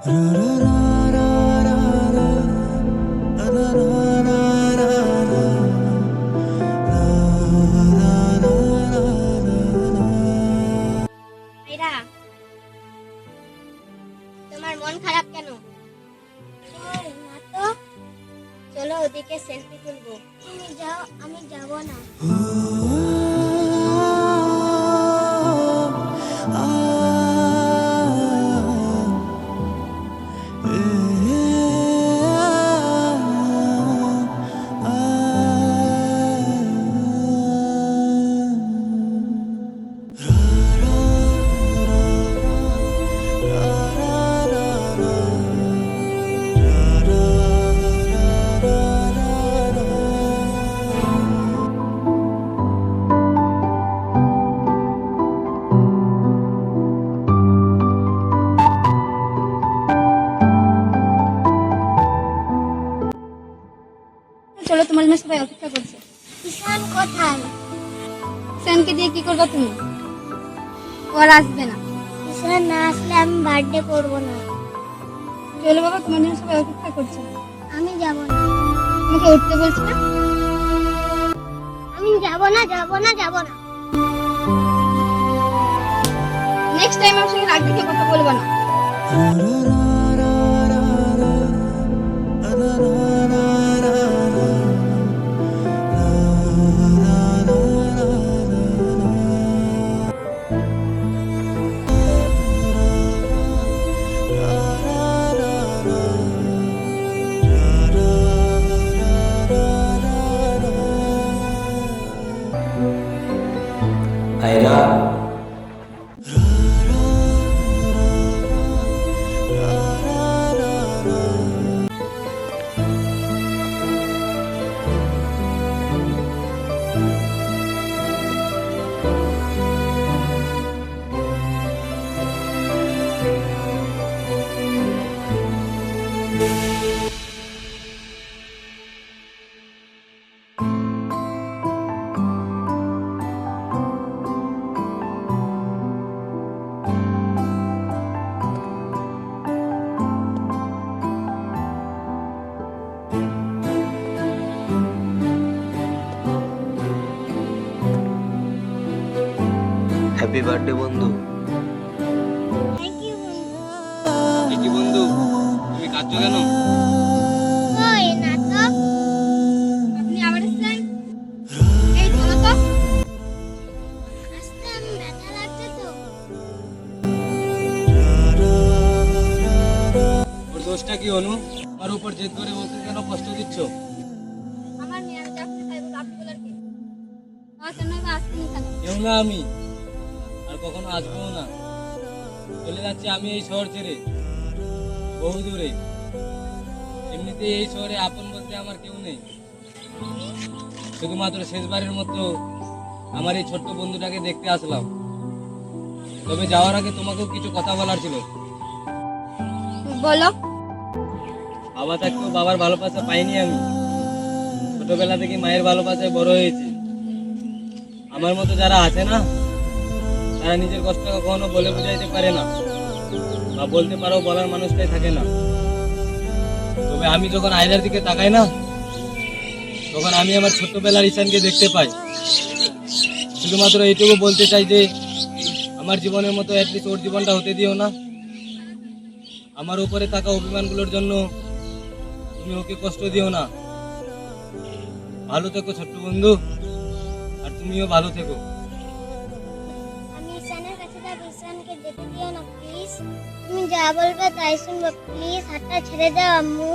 আয়রা, তোমার মন খারাপ কেন? না তো। চলো ওদিকে সেলফি তুলবো। তুমি যাও, আমি যাব না। চলো, তোমার জন্য সবাই অপেক্ষা করছে। ঈশান কোথায়? ঈশানকে দিয়ে কি করবা তুমি? ও আর আসবে না। ঈশান না আসলে আমি বার্থডে করবো না। চলো বাবা, তোমার জন্য সবাই অপেক্ষা করছে। আমি যাব না। তোমাকে উঠতে বলছি না? আমি যাব না, যাব না, যাব না। নেক্সট টাইম আমার সঙ্গে রাগ দেখে কথা বলবো না। আয়রা, হ্যাপি বার্থডে বন্ধু। থ্যাংক ইউ বন্ধু। কি বন্ধু, তুমি কাঁদছো কেন? কই না তো। আপনি আবার এসেছেন? এই চলো তো। আজকে আমি ব্যথা লাগছে তো। ওর দোষটা কি অনু? আমার উপর জেদ করে ওকে কেন কষ্ট দিচ্ছ? আমার মেয়ে, আমি যা খুশি তাই বলবো, আপনি বলার কি? আমার কেন এবার আসছেন কেন? কেউ না আমি, আর কখনো আসবো না। চলে যাচ্ছি আমি এই শহর ছেড়ে, বহু দূরে। এমনিতেই এই শহরে আপন বলতে আমার কেউ নেই। শুধুমাত্র শেষবারের মতো আমার এই ছোট্ট বন্ধুটাকে দেখতে আসলাম। তবে যাওয়ার আগে তোমাকেও কিছু কথা বলার ছিল। বলো। বাবা থাকতেও বাবার ভালোবাসা পাইনি আমি। ছোটবেলা থেকে মায়ের ভালোবাসায় বড় হয়েছি। আমার মতো যারা আছে না, তারা নিজের কষ্ট কখনো বলে বোঝাইতে পারে না, বা বলতে পারো বলার মানুষটাই থাকে না। তবে আমি যখন আয়নার দিকে তাকাই না, তখন আমি আমার ছোট্টবেলার ঈশানকে দেখতে পাই। শুধুমাত্র এইটুকু বলতে চাই যে আমার জীবনের মতো অ্যাটলিস্ট ওর জীবনটা হতে দিও না। আমার উপরে থাকা অভিমানগুলোর জন্য তুমি ওকে কষ্ট দিও না। ভালো থেকো ছোট্ট বন্ধু, আর তুমিও ভালো থেকো। আমি ঈশানের কাছে যাব, ঈশানকে যেতে দিও না প্লিজ। তুমি যা বলবে তাই শুনবো প্লিজ। হাতটা ছেড়ে দাও আম্মু।